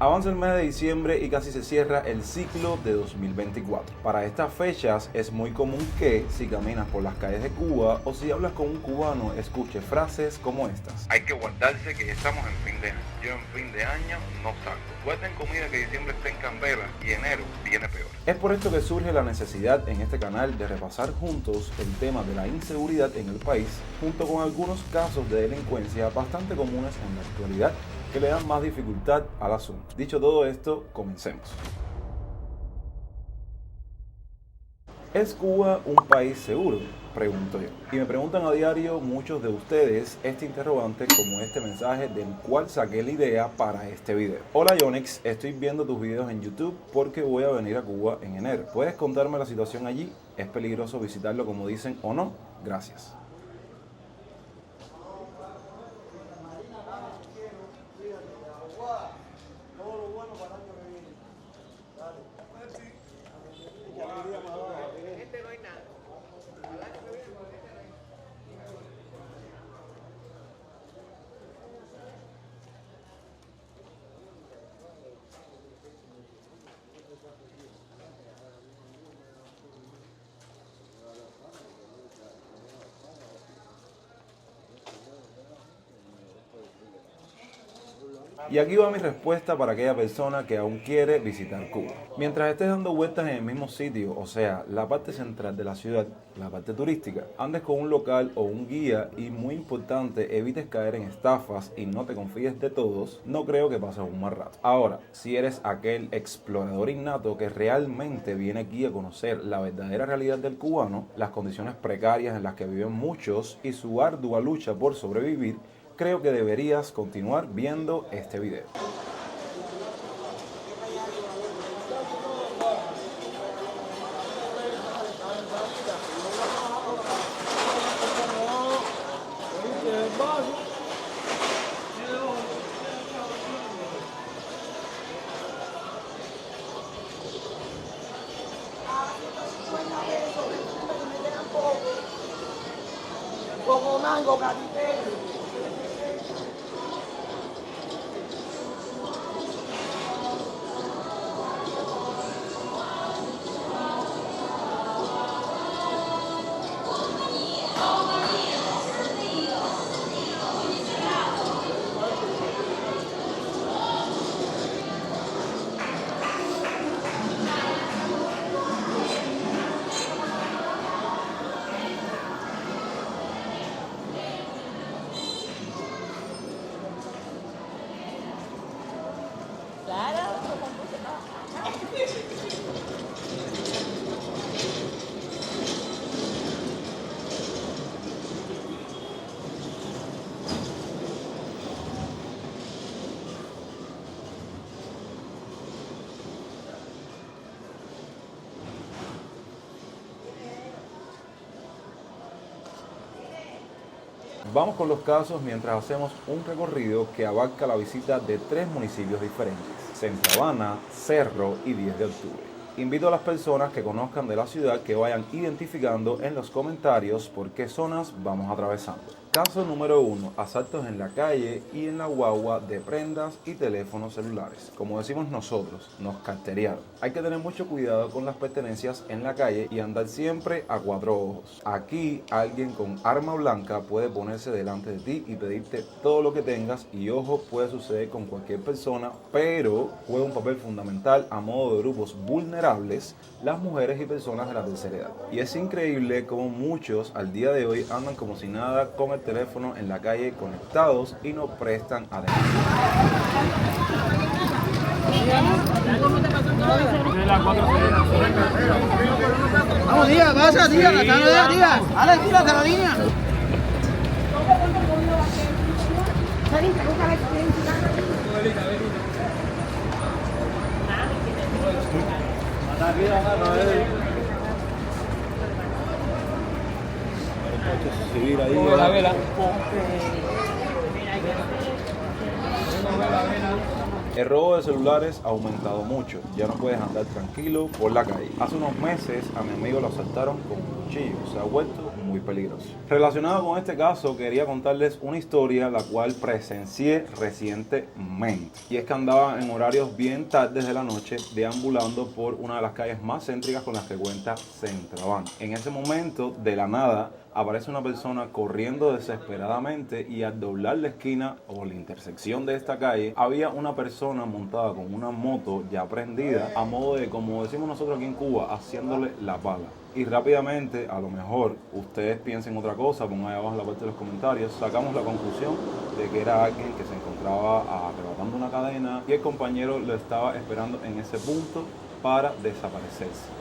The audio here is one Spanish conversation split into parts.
Avanza el mes de diciembre y casi se cierra el ciclo de 2024. Para estas fechas es muy común que, si caminas por las calles de Cuba o si hablas con un cubano, escuches frases como estas. Hay que guardarse que ya estamos en fin de año. Yo en fin de año no salgo. Guarden comida que diciembre está en candela y enero viene peor. Es por esto que surge la necesidad en este canal de repasar juntos el tema de la inseguridad en el país, junto con algunos casos de delincuencia bastante comunes en la actualidad que le dan más dificultad al asunto. Dicho todo esto, comencemos. ¿Es Cuba un país seguro? Pregunto yo. Y me preguntan a diario muchos de ustedes este interrogante como este mensaje del cual saqué la idea para este video. Hola Yonix, estoy viendo tus videos en YouTube porque voy a venir a Cuba en enero. ¿Puedes contarme la situación allí? ¿Es peligroso visitarlo como dicen o no? Gracias. Y aquí va mi respuesta para aquella persona que aún quiere visitar Cuba. Mientras estés dando vueltas en el mismo sitio, o sea, la parte central de la ciudad, la parte turística, andes con un local o un guía y, muy importante, evites caer en estafas y no te confíes de todos, no creo que pases un mal rato. Ahora, si eres aquel explorador innato que realmente viene aquí a conocer la verdadera realidad del cubano, las condiciones precarias en las que viven muchos y su ardua lucha por sobrevivir, creo que deberías continuar viendo este video. Como mango, capitán. Vamos con los casos mientras hacemos un recorrido que abarca la visita de 3 municipios diferentes: Centro Habana, Cerro y 10 de octubre. Invito a las personas que conozcan de la ciudad que vayan identificando en los comentarios por qué zonas vamos atravesando. Caso número 1. Asaltos en la calle y en la guagua de prendas y teléfonos celulares. Como decimos nosotros, nos carteriaron. Hay que tener mucho cuidado con las pertenencias en la calle y andar siempre a 4 ojos. Aquí alguien con arma blanca puede ponerse delante de ti y pedirte todo lo que tengas, y ojo, puede suceder con cualquier persona, pero juega un papel fundamental a modo de grupos vulnerables, las mujeres y personas de la tercera edad. Y es increíble cómo muchos al día de hoy andan como si nada con el teléfono en la calle conectados y no prestan atención. Vamos, tía, pasa, tía, que está no deja, tía. Dale, tira, te la línea. Seguir ahí. La vela. El robo de celulares ha aumentado mucho, ya no puedes andar tranquilo por la calle. Hace unos meses a mi amigo lo asaltaron con un cuchillo, se ha vuelto muy peligroso. Relacionado con este caso, quería contarles una historia la cual presencié recientemente. Y es que andaba en horarios bien tardes de la noche deambulando por una de las calles más céntricas con las que cuenta Centro Habana. En ese momento, de la nada, aparece una persona corriendo desesperadamente y al doblar la esquina o la intersección de esta calle había una persona montada con una moto ya prendida a modo de, como decimos nosotros aquí en Cuba, haciéndole la pala. Y rápidamente, a lo mejor ustedes piensen otra cosa, pongan ahí abajo en la parte de los comentarios, sacamos la conclusión de que era alguien que se encontraba arrebatando una cadena y el compañero lo estaba esperando en ese punto para desaparecerse.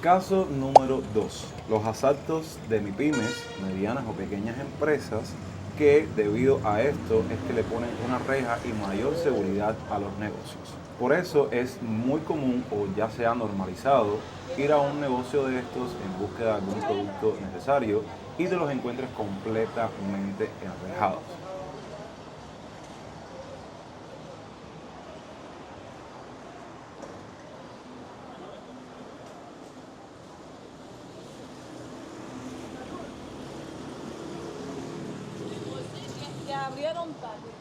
Caso número 2. Los asaltos de MIPYMES, medianas o pequeñas empresas, que debido a esto es que le ponen una reja y mayor seguridad a los negocios. Por eso es muy común o ya se ha normalizado ir a un negocio de estos en búsqueda de algún producto necesario y te los encuentres completamente enrejados. Que abrieron tarde.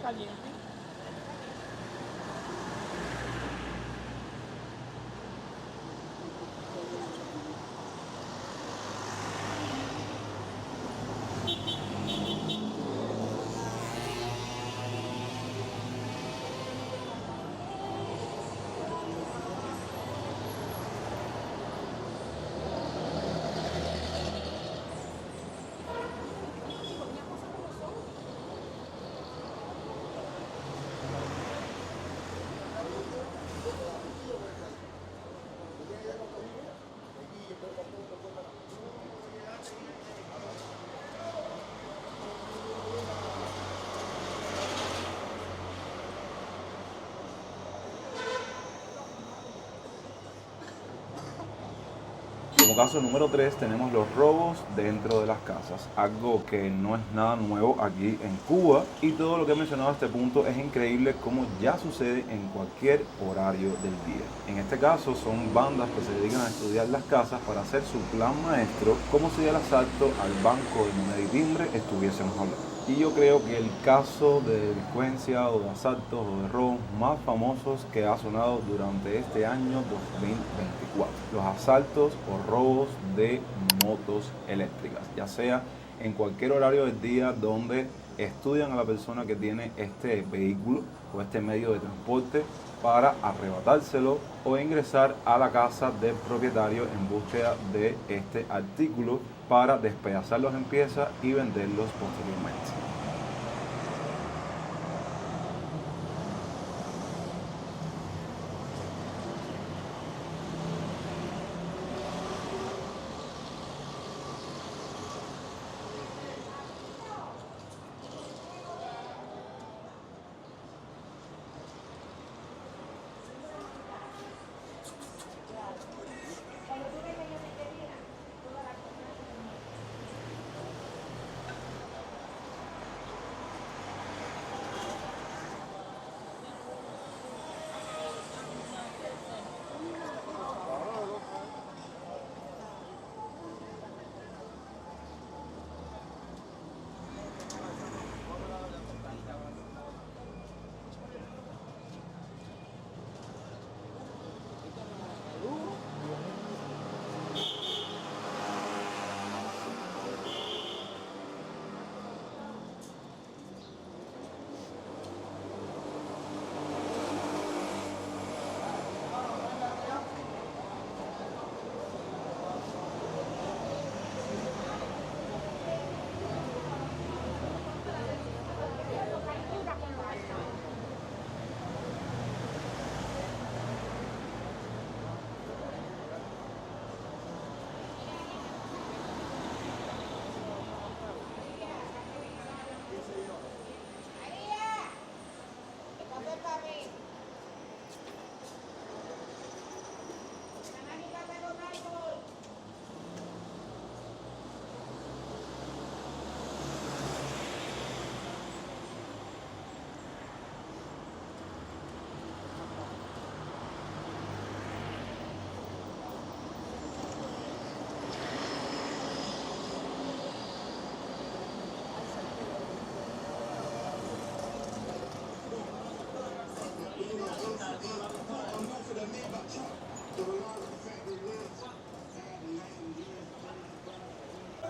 Caliente. Como caso número 3 tenemos los robos dentro de las casas, algo que no es nada nuevo aquí en Cuba, y todo lo que he mencionado a este punto es increíble como ya sucede en cualquier horario del día. En este caso son bandas que se dedican a estudiar las casas para hacer su plan maestro, como si del asalto al banco de moneda y timbre estuviésemos hablando. Y yo creo que el caso de delincuencia o de asaltos o de robos más famosos que ha sonado durante este año 2024. Los asaltos o robos de motos eléctricas, ya sea en cualquier horario del día donde estudian a la persona que tiene este vehículo o este medio de transporte para arrebatárselo o ingresar a la casa del propietario en búsqueda de este artículo para despedazarlos en piezas y venderlos posteriormente.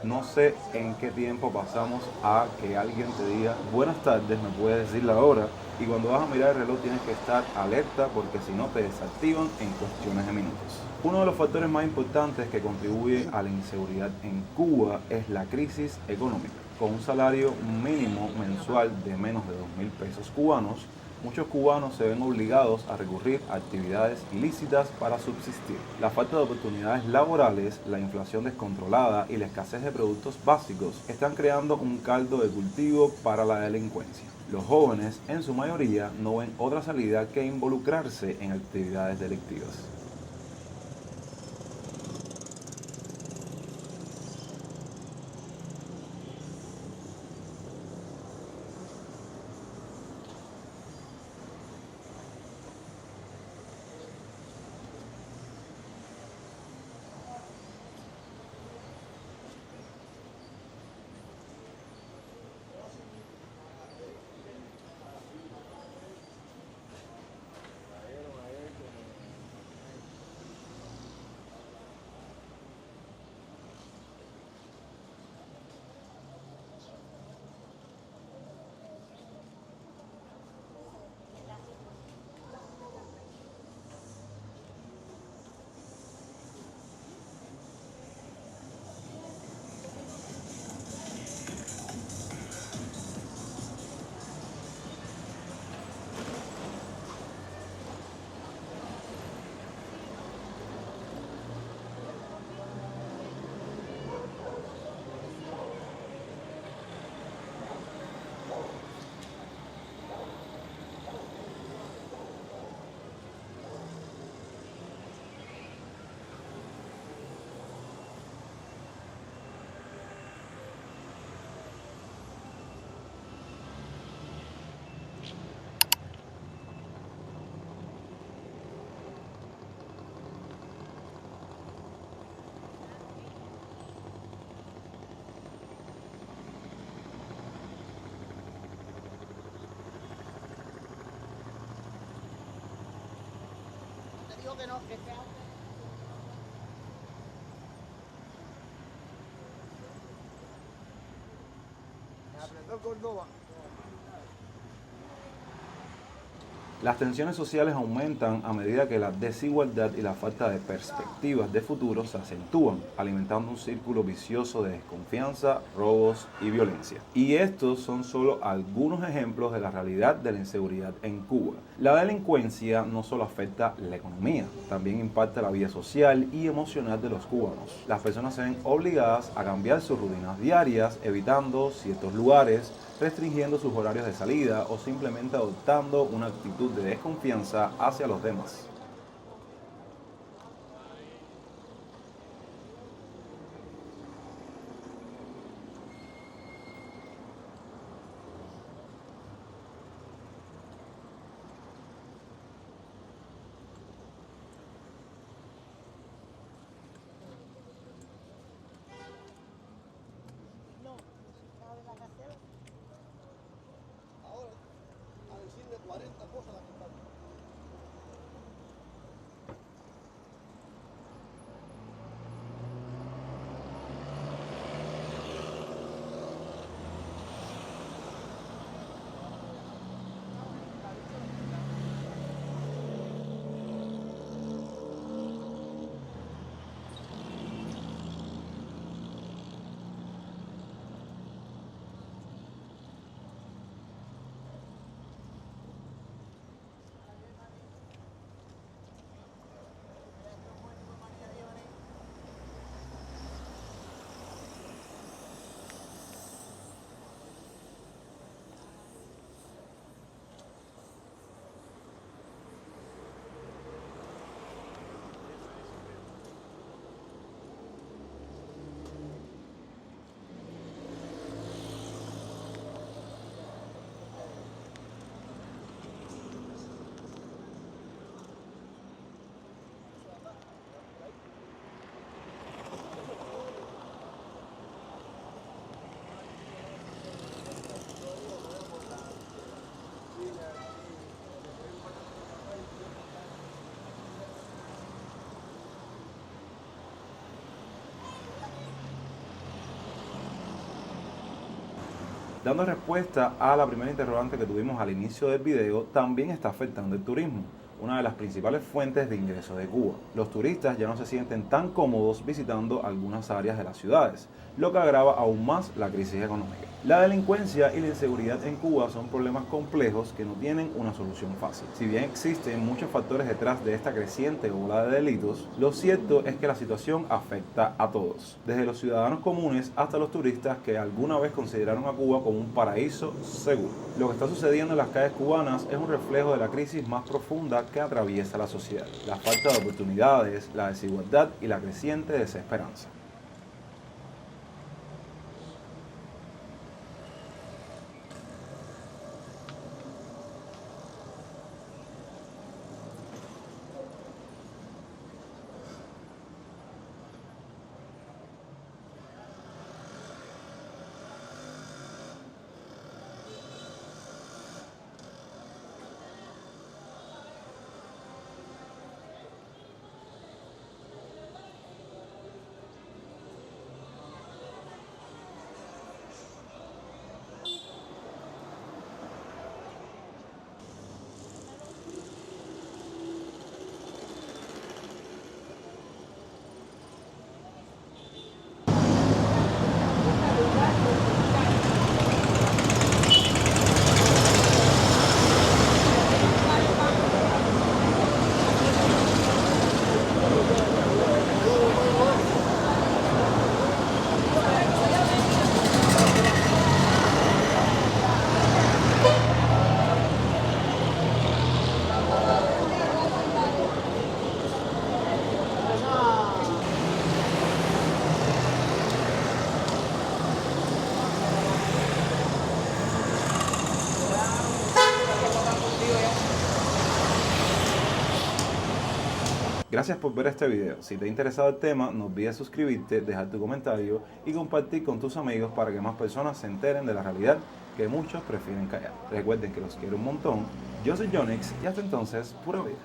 No sé en qué tiempo pasamos a que alguien te diga buenas tardes, me puedes decir la hora, y cuando vas a mirar el reloj tienes que estar alerta porque si no te desactivan en cuestiones de minutos. Uno de los factores más importantes que contribuye a la inseguridad en Cuba es la crisis económica. Con un salario mínimo mensual de menos de 2.000 pesos cubanos, muchos cubanos se ven obligados a recurrir a actividades ilícitas para subsistir. La falta de oportunidades laborales, la inflación descontrolada y la escasez de productos básicos están creando un caldo de cultivo para la delincuencia. Los jóvenes, en su mayoría, no ven otra salida que involucrarse en actividades delictivas. dijo que no, que me apretó Córdoba. Las tensiones sociales aumentan a medida que la desigualdad y la falta de perspectivas de futuro se acentúan, alimentando un círculo vicioso de desconfianza, robos y violencia. Y estos son solo algunos ejemplos de la realidad de la inseguridad en Cuba. La delincuencia no solo afecta la economía, también impacta la vida social y emocional de los cubanos. Las personas se ven obligadas a cambiar sus rutinas diarias, evitando ciertos lugares, restringiendo sus horarios de salida o simplemente adoptando una actitud de desconfianza hacia los demás. Ahora, a decirle 40 cosas a la que están. Dando respuesta a la primera interrogante que tuvimos al inicio del video, también está afectando el turismo, una de las principales fuentes de ingresos de Cuba. Los turistas ya no se sienten tan cómodos visitando algunas áreas de las ciudades, lo que agrava aún más la crisis económica. La delincuencia y la inseguridad en Cuba son problemas complejos que no tienen una solución fácil. Si bien existen muchos factores detrás de esta creciente ola de delitos, lo cierto es que la situación afecta a todos, desde los ciudadanos comunes hasta los turistas que alguna vez consideraron a Cuba como un paraíso seguro. Lo que está sucediendo en las calles cubanas es un reflejo de la crisis más profunda que atraviesa la sociedad: la falta de oportunidades, la desigualdad y la creciente desesperanza. Gracias por ver este video. Si te ha interesado el tema, no olvides suscribirte, dejar tu comentario y compartir con tus amigos para que más personas se enteren de la realidad que muchos prefieren callar. Recuerden que los quiero un montón. Yo soy Jonix y hasta entonces, pura vida.